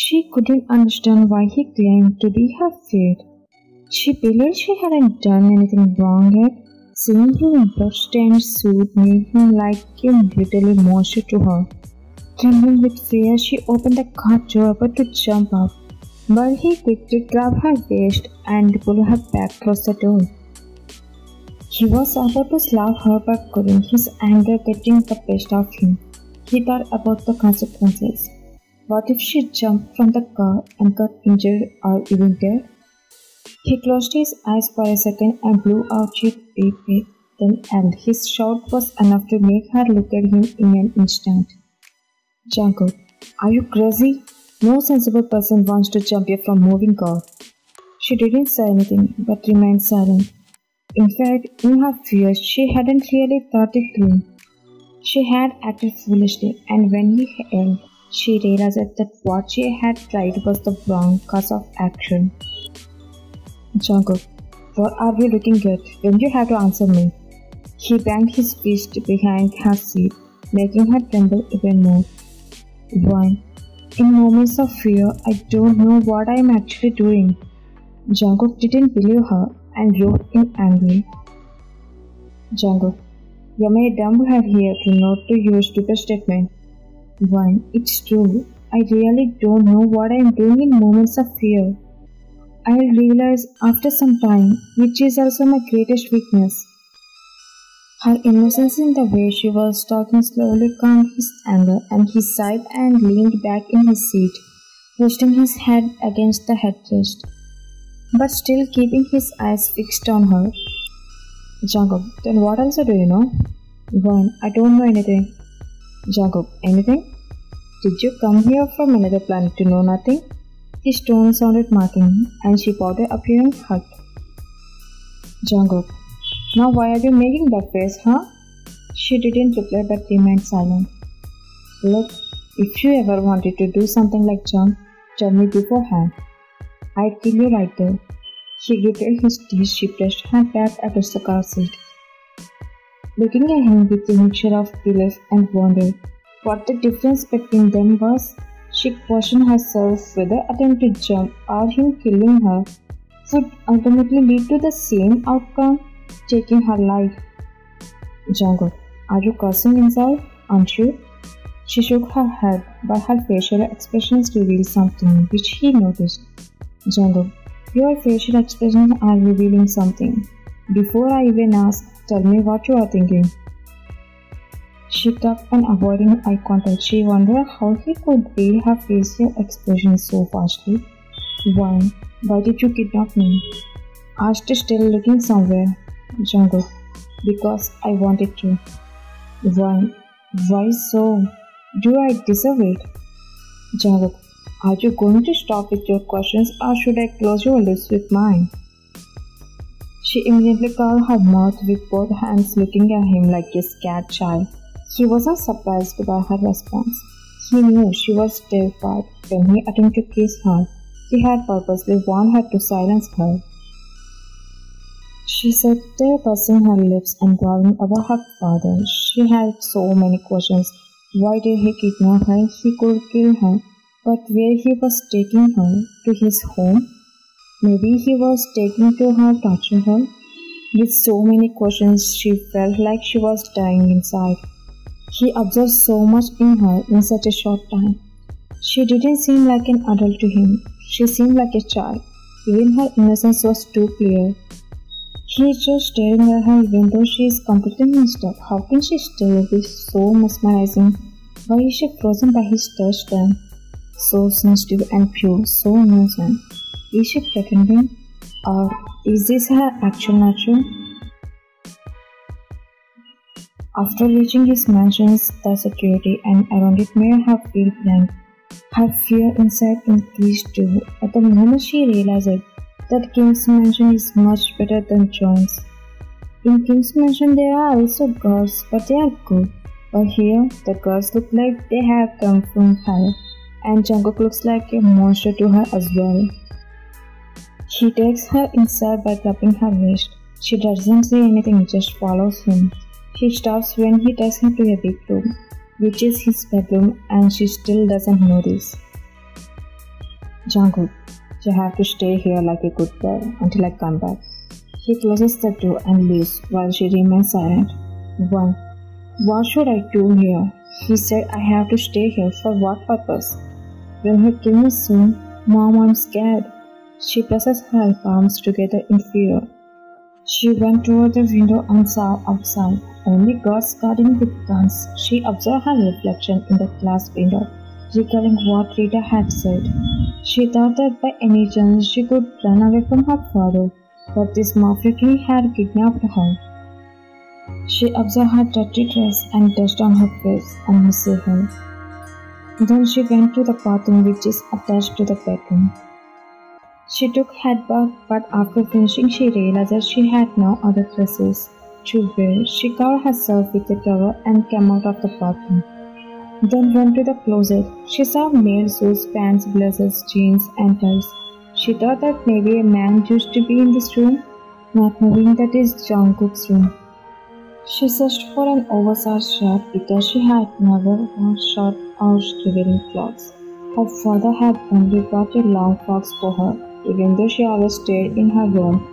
She couldn't understand why he claimed to be her fate. She believed she hadn't done anything wrong yet. Seeing him in blood-stained suit made him like a brutally monster to her. Trembling with fear, she opened the car door about to jump up, but he quickly grabbed her waist and pulled her back towards the door. He was about to slap her but couldn't, his anger getting the best of him. He thought about the consequences. What if she jumped from the car and got injured or even dead? He closed his eyes for a second and blew out a deep breath, then and his shout was enough to make her look at him in an instant. Jungkook, are you crazy? No sensible person wants to jump you from moving car. She didn't say anything but remained silent. In fact, in her fear, she hadn't really thought it through. She had acted foolishly, and when he yelled, she realized that what she had tried was the wrong course of action. Jungkook, what are you looking at when you have to answer me? He banged his fist behind her seat, making her tremble even more. Why? In moments of fear, I don't know what I am actually doing. Jungkook didn't believe her and roared in anger. Jungkook, you made a dumb head here to not to use stupid statement. One, it's true. I really don't know what I am doing in moments of fear. I'll realize after some time, which is also my greatest weakness. Her innocence in the way she was talking slowly calmed his anger, and he sighed and leaned back in his seat, resting his head against the headrest, but still keeping his eyes fixed on her. Jungkook, then what else do you know? One, I don't know anything. Jungkook, anything? Did you come here from another planet to know nothing? His tone sounded mocking, and she bowed her appearing hurt. Jungkook, now why are you making that face, huh? She didn't reply but remained silent. Look, if you ever wanted to do something like jump, tell me beforehand. I'd kill you right there. He gritted his teeth. She pressed her back against the car seat, looking at him with a mixture of belief and wonder. What the difference between them was, she questioned herself whether attempting to jump or him killing her would ultimately lead to the same outcome, taking her life. Jungkook, are you cursing inside, aren't you? She shook her head, but her facial expressions revealed something which he noticed. Jungkook, your facial expressions are revealing something. Before I even ask, tell me what you are thinking. She tucked and avoiding eye contact. She wondered how he could read her facial expressions so fastly. Why did you kidnap me? Asked, still looking somewhere. Jungkook, because I wanted to. Why so? Do I deserve it? Jungkook, are you going to stop with your questions or should I close your lips with mine? She immediately covered her mouth with both hands, looking at him like a scared child. He wasn't surprised by her response. He knew she was terrified. When he attempted to kiss her, he had purposely warned her to silence her. She sat there pursing her lips and growling about her father. She had so many questions. Why did he kidnap her? He could kill her. But where he was taking her? To his home? Maybe he was taking to her, torture her? With so many questions, she felt like she was dying inside. He observed so much in her in such a short time. She didn't seem like an adult to him. She seemed like a child. Even her innocence was too clear. He is just staring at her even though she is completely messed up. How can she still be so mesmerizing? Why is she frozen by his touch then? So sensitive and pure, so innocent. Is she pretending? Or is this her actual nature? After reaching his mansions, the security and around it made her feel blank. Her fear inside increased too. At the moment she realized that Kim's mansion is much better than John's. In Kim's mansion there are also girls, but they are good. But here, the girls look like they have come from hell, and Jungkook looks like a monster to her as well. He takes her inside by grabbing her wrist. She doesn't say anything, just follows him. He stops when he takes her to a big room, which is his bedroom, and she still doesn't know this. Jungkook, you have to stay here like a good girl until I come back. He closes the door and leaves while she remains silent. Why? What should I do here? He said I have to stay here for what purpose? Will he kill me soon? Mom, I'm scared. She presses her palms together in fear. She went toward the window and saw outside only guards guarding with guns. She observed her reflection in the glass window, recalling what Rita had said. She thought that by any chance she could run away from her father, but this mafia king had kidnapped her. She observed her dirty dress and dust on her face and missed her. Then she went to the bathroom which is attached to the bedroom. She took head bath, but after finishing she realized that she had no other dresses to wear. She covered herself with a towel and came out of the bathroom. Then went to the closet. She saw male suits, pants, blazers, jeans and ties. She thought that maybe a man used to be in this room, not knowing that is Jungkook's room. She searched for an oversized shirt because she had never worn short or revealing clothes. Her father had only bought a long frock for her, even though she always stayed in her room.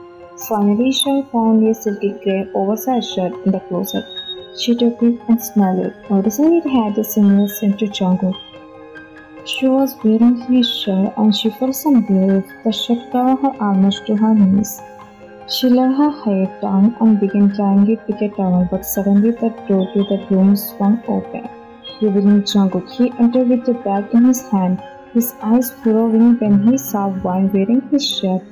Finally, she found a silky grey oversized shirt in the closet. She took it and smelled it, noticing it had a similar scent to Jungkook. She was wearing his shirt and she felt some relief. The shirt covered her almost to her knees. She let her hair down and began drying it with a towel, but suddenly the door to the room swung open, revealing Jungkook. He entered with a bag in his hand, his eyes furrowing when he saw Vine wearing his shirt,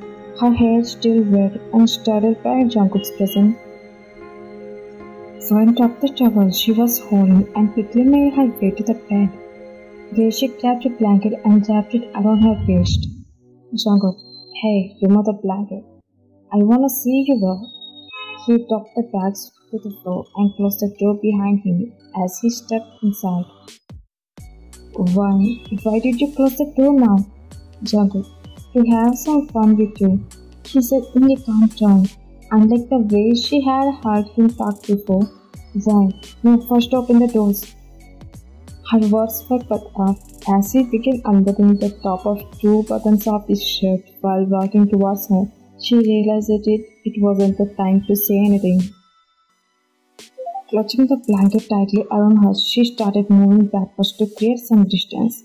her hair still wet and startled by Jungkook's presence. Vine dropped the towel she was holding and quickly made her way to the bed, where she grabbed a blanket and wrapped it around her waist. Jungkook, hey, remove the blanket. I wanna see you well. He dropped the bags to the floor and closed the door behind him as he stepped inside. Why did you close the door now? Jungkook, to have some fun with you, she said in a calm tone, unlike the way she had heard him talk before. Why? No, first open the doors. Her words were cut off as he began unbuttoning the top of two buttons of his shirt while walking towards her. She realized that it wasn't the time to say anything. Clutching the blanket tightly around her, she started moving backwards to create some distance.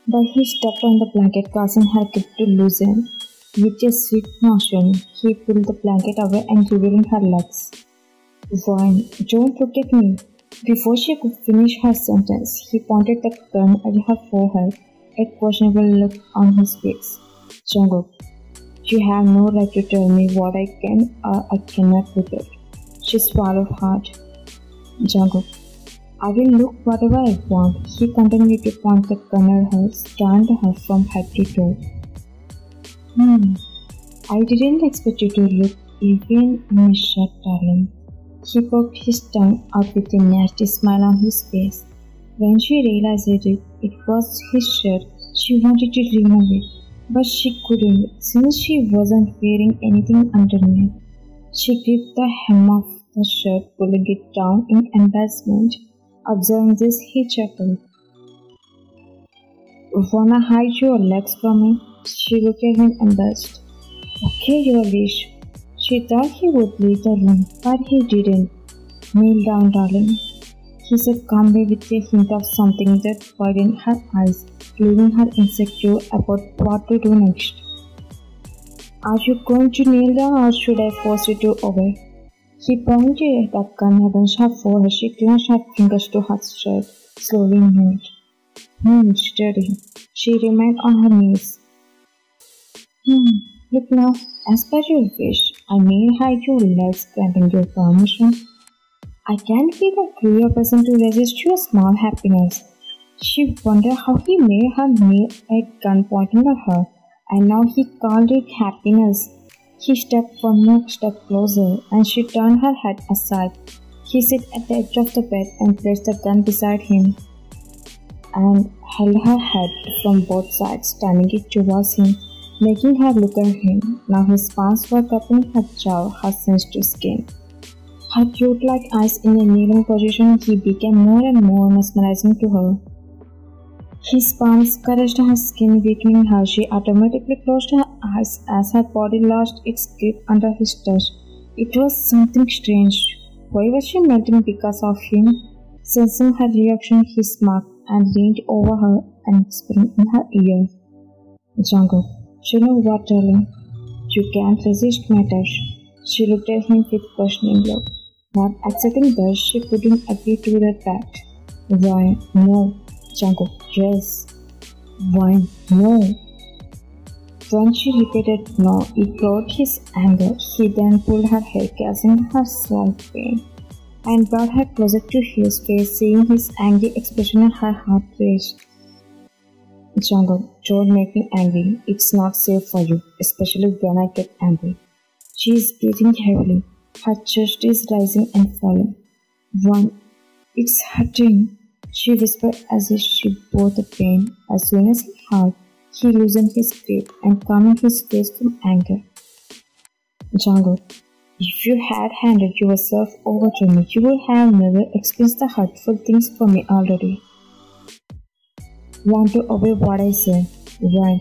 But he stepped on the blanket, causing her grip to loosen. With a swift motion, he pulled the blanket away and revealing her legs. Vine, don't look at me. Before she could finish her sentence, he pointed the gun at her forehead, a questionable look on his face. Jungkook, you have no right to tell me what I can or I cannot do it. She swallowed hard. Jungkook, I will look whatever I want. He continued to point the gun at her, scanned her from head to toe. I didn't expect you to look even in a shirt, darling. He poked his tongue out with a nasty smile on his face. When she realized it was his shirt, she wanted to remove it, but she couldn't since she wasn't wearing anything underneath. She gripped the hem of the shirt, pulling it down in embarrassment. Observing this, he chuckled. Wanna hide your legs from me? She looked at him embarrassed. Okay, your wish. She thought he would leave the room, but he didn't. Kneel down, darling, he said calmly with a hint of something that widened her eyes, leaving her insecure about what to do next. Are you going to kneel down or should I force you to obey? He pointed at the gun against her forehead. She clenched her fingers to her shirt, slowly moved. Steady. She remained on her knees. Look now, as per your wish, I may hide your legs granting your permission. I can't be the cruel person to resist your small happiness. She wondered how he made her kneel at gun pointing at her, and now he called it happiness. He stepped one more step closer, and she turned her head aside. He sat at the edge of the bed and placed the gun beside him, and held her head from both sides, turning it towards him, making her look at him. Now his palms were cupping her jaw, her sensitive skin. Her cute-like eyes in a kneeling position, he became more and more mesmerizing to her. His palms caressed her skin, weakening her. She automatically closed her eyes as her body lost its grip under his touch. It was something strange. Why was she melting because of him? Sensing her reaction, he smirked and leaned over her and whispered in her ear, "Jungkook, you know what, darling? You can't resist my touch." She looked at him with questioning look. Not accepting that, she couldn't agree to the fact. "Why? No." "Jungkook, yes." "Why? No." When she repeated no, it brought his anger. He then pulled her hair, causing her slight pain, and brought her closer to his face. Seeing his angry expression, her heart raced. "Jungkook, don't make me angry. It's not safe for you, especially when I get angry." She is breathing heavily. Her chest is rising and falling. "One, it's hurting," she whispered as if she bore the pain. As soon as he heard, he loosened his grip and calming his face from anger. "Jungkook, if you had handed yourself over to me, you would have never experienced the hurtful things for me already. Want to obey what I say? Why?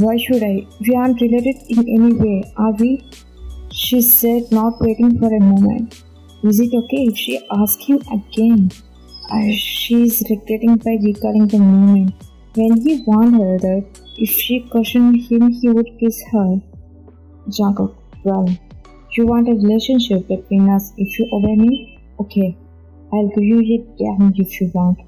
Why should I? We aren't related in any way, are we?" she said, not waiting for a moment. Is it okay if she asks him again? She is regretting by recalling the moment when he warned her that if she questioned him, he would kiss her. "Jungkook, well, you want a relationship between us if you obey me? Okay, I'll give you a damn if you want."